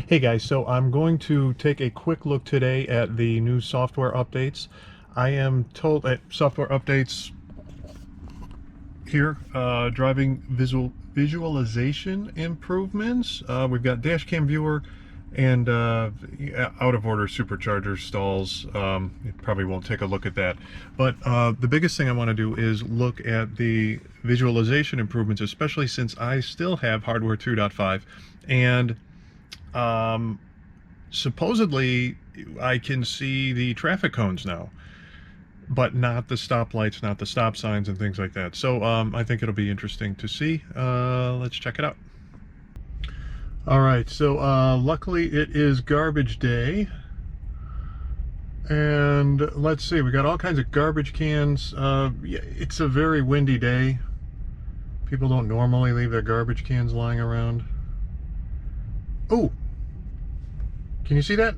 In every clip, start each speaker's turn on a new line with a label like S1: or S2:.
S1: Hey guys, so I'm going to take a quick look today at the new software updates. I am told that software updates here, driving visualization improvements. We've got Dashcam Viewer and out of order supercharger stalls. You probably won't take a look at that. But the biggest thing I want to do is look at the visualization improvements, especially since I still have hardware 2.5 and supposedly I can see the traffic cones now, but not the stoplights, not the stop signs and things like that. So I think it'll be interesting to see. Let's check it out. All right, so luckily it is garbage day, and let's see, we got all kinds of garbage cans. Yeah, it's a very windy day. People don't normally leave their garbage cans lying around. Oh, can you see that?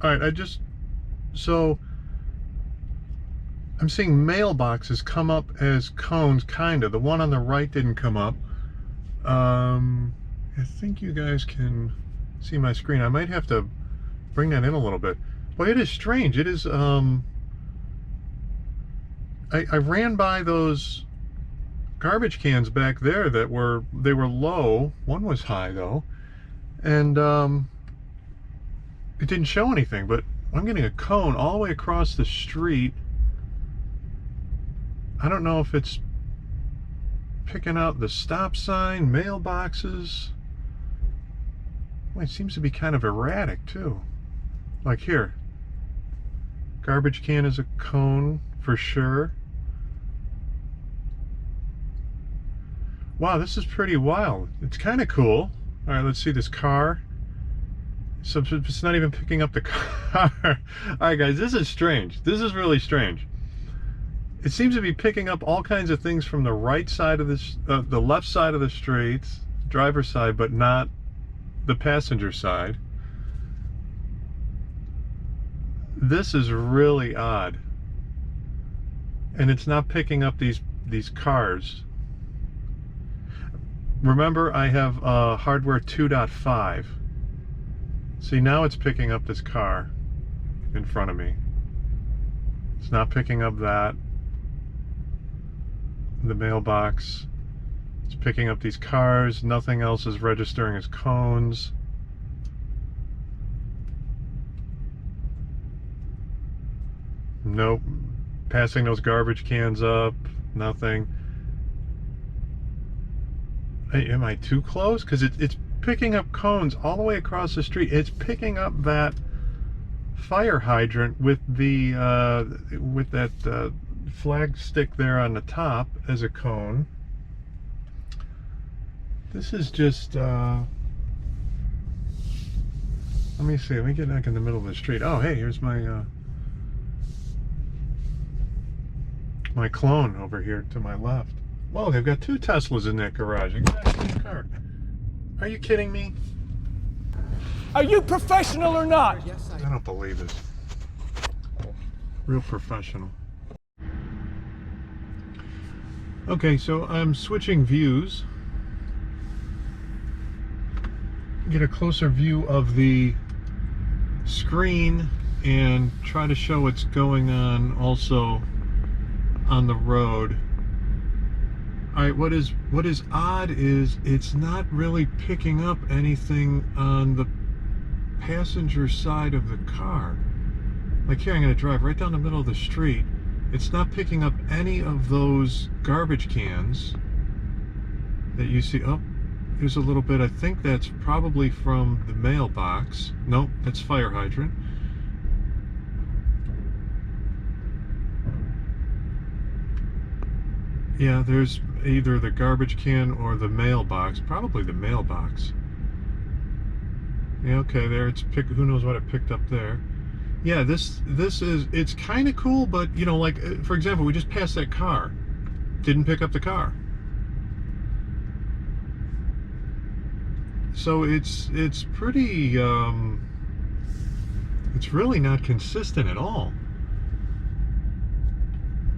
S1: All right, so I'm seeing mailboxes come up as cones, kind of. The one on the right didn't come up. I think you guys can see my screen. I might have to bring that in a little bit. Boy, it is strange. It is, I ran by those garbage cans back there that they were low. One was high though. And it didn't show anything, but I'm getting a cone all the way across the street. I don't know if it's picking out the stop sign, mailboxes. Well, it seems to be kind of erratic too. Like here, garbage can is a cone for sure. Wow, this is pretty wild. It's kind of cool. All right, let's see this car. So it's not even picking up the car. All right, guys, this is strange. This is really strange. It seems to be picking up all kinds of things from the right side of this, the left side of the street, driver's side, but not the passenger side. This is really odd. And it's not picking up these cars. Remember, I have hardware 2.5. See, now it's picking up this car in front of me. It's not picking up that. The mailbox. It's picking up these cars. Nothing else is registering as cones. Nope. Passing those garbage cans up. Nothing. Hey, am I too close? Because it's picking up cones all the way across the street. It's picking up that fire hydrant with the with that flag stick there on the top as a cone. This is just let me see, let me get back in the middle of the street. Oh, hey, here's my my clone over here to my left. Whoa, they've got two Teslas in that garage. Exactly the car. Are you kidding me?
S2: Are you professional or not?
S1: I don't believe it. Real professional. Okay, so I'm switching views. Get a closer view of the screen and try to show what's going on also on the road. Alright, what is odd is it's not really picking up anything on the passenger side of the car. Like here, I'm going to drive right down the middle of the street. It's not picking up any of those garbage cans that you see. Oh, there's a little bit. I think that's probably from the mailbox. Nope, that's fire hydrant. Yeah, there's either the garbage can or the mailbox. Probably the mailbox. Yeah, okay, there it's picked. Who knows what it picked up there? Yeah, this is, it's kind of cool, but you know, like for example, we just passed that car. Didn't pick up the car. So it's pretty it's really not consistent at all.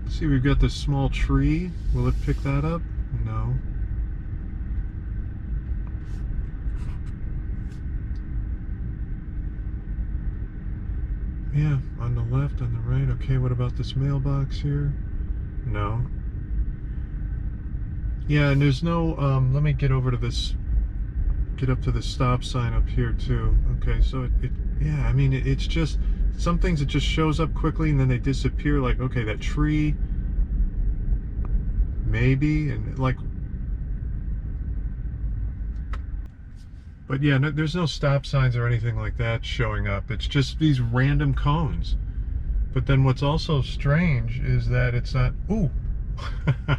S1: See, we've got this small tree. Will it pick that up? No. Yeah, on the left, on the right. Okay, what about this mailbox here? No. Yeah, and there's no, let me get over to this, get up to the stop sign up here too. Okay, so yeah, I mean, it's just, some things it just shows up quickly and then they disappear, like, okay, that tree, maybe, and like, but yeah, no, there's no stop signs or anything like that showing up. It's just these random cones. But then what's also strange is that it's not, ooh. All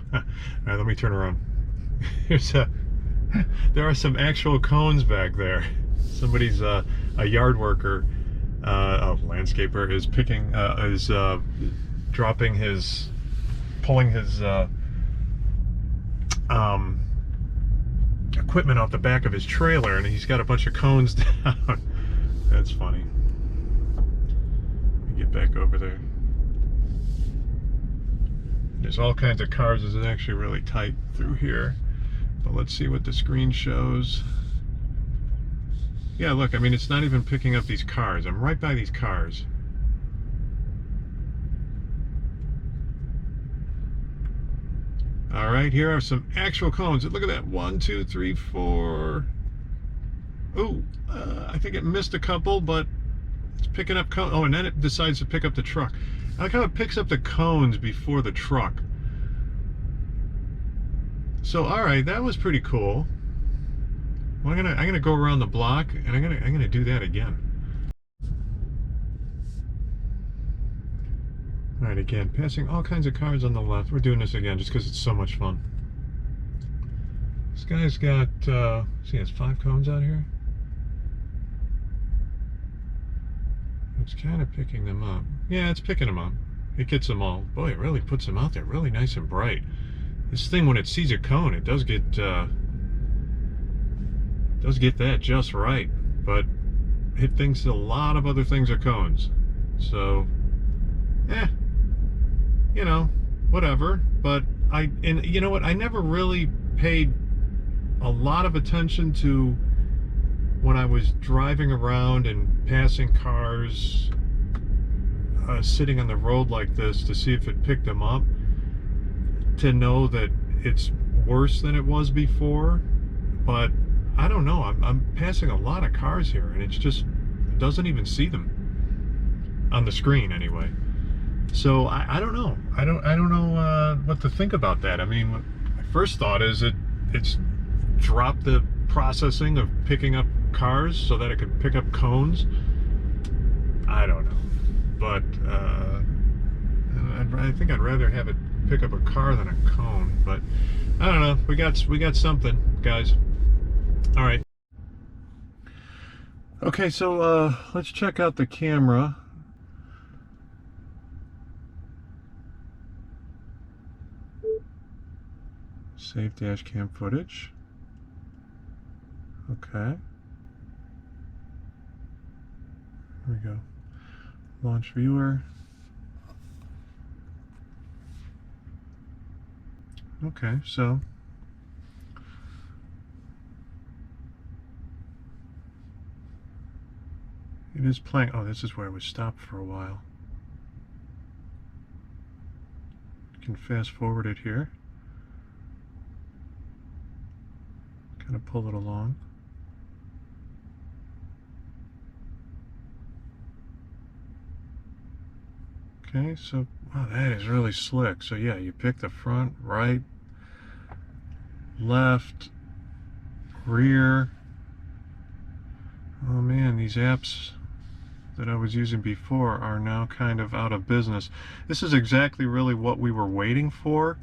S1: right, let me turn around. There are some actual cones back there. Somebody's a yard worker, a landscaper is picking, dropping his, pulling his equipment off the back of his trailer, and he's got a bunch of cones down. That's funny. Let me get back over there. There's all kinds of cars. This is actually really tight through here. But let's see what the screen shows. Yeah, look, I mean, it's not even picking up these cars. I'm right by these cars. All right, here are some actual cones. Look at that. 1, 2, 3, 4. Oh, I think it missed a couple, but it's picking up cones. Oh, and then it decides to pick up the truck. I like how it picks up the cones before the truck. So, all right, that was pretty cool. Well, I'm gonna go around the block, and I'm gonna do that again. All right, again, passing all kinds of cars on the left. We're doing this again just because it's so much fun. This guy's got, see, he has 5 cones out here. It's kind of picking them up. Yeah, it's picking them up. It gets them all. Boy, it really puts them out there really nice and bright. This thing, when it sees a cone, it does get that just right. But it thinks a lot of other things are cones. So, you know, whatever. But and you know what? I never really paid a lot of attention to when I was driving around and passing cars sitting on the road like this to see if it picked them up, to know that it's worse than it was before. But I don't know, I'm passing a lot of cars here and it's just, it doesn't even see them on the screen anyway. So I don't know. I don't know what to think about that. I mean, my first thought is it's dropped the processing of picking up cars so that it could pick up cones. I don't know, but I think I'd rather have it pick up a car than a cone. But I don't know. We got something, guys. All right. Okay, so let's check out the camera. Save dash cam footage. Okay. Here we go. Launch viewer. Okay, so it is playing. Oh, this is where it was stopped for a while. You can fast forward it here. Kind of pull it along. Okay, so wow, that is really slick. So yeah, you pick the front, right, left, rear. Oh man, these apps that I was using before are now kind of out of business. This is exactly really what we were waiting for.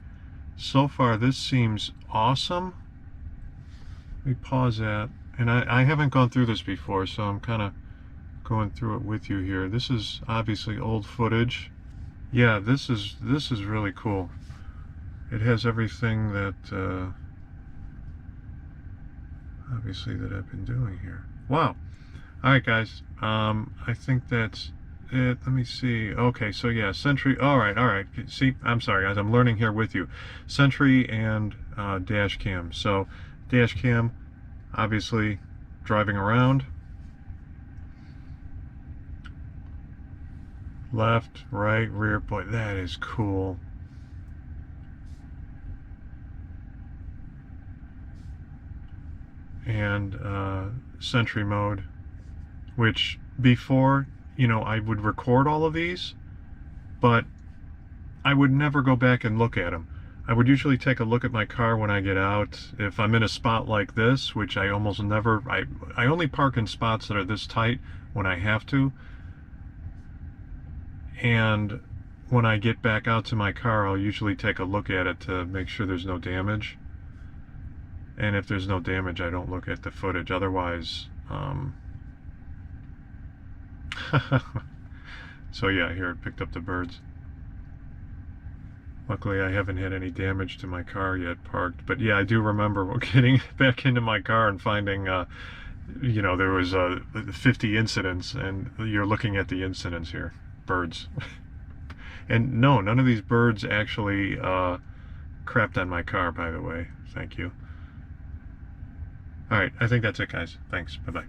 S1: So far, this seems awesome. Let me pause that. And I haven't gone through this before, so I'm kind of going through it with you here. This is obviously old footage. Yeah, this is really cool. It has everything that obviously that I've been doing here. Wow. All right, guys. I think that's it. Let me see. Okay, so yeah, Sentry. All right. See, I'm sorry, guys. I'm learning here with you. Sentry and Dashcam. So Dashcam, obviously, driving around. Left, right, rear. Boy, that is cool. And Sentry mode, which before, you know, I would record all of these, but I would never go back and look at them. I would usually take a look at my car when I get out. If I'm in a spot like this, which I almost never, I only park in spots that are this tight when I have to. And when I get back out to my car, I'll usually take a look at it to make sure there's no damage. And if there's no damage, I don't look at the footage. Otherwise, so yeah, here it picked up the birds. Luckily, I haven't had any damage to my car yet parked. But yeah, I do remember getting back into my car and finding, you know, there was 50 incidents, and you're looking at the incidents here. Birds. And no, none of these birds actually crapped on my car, by the way. Thank you. All right, I think that's it, guys. Thanks. Bye-bye.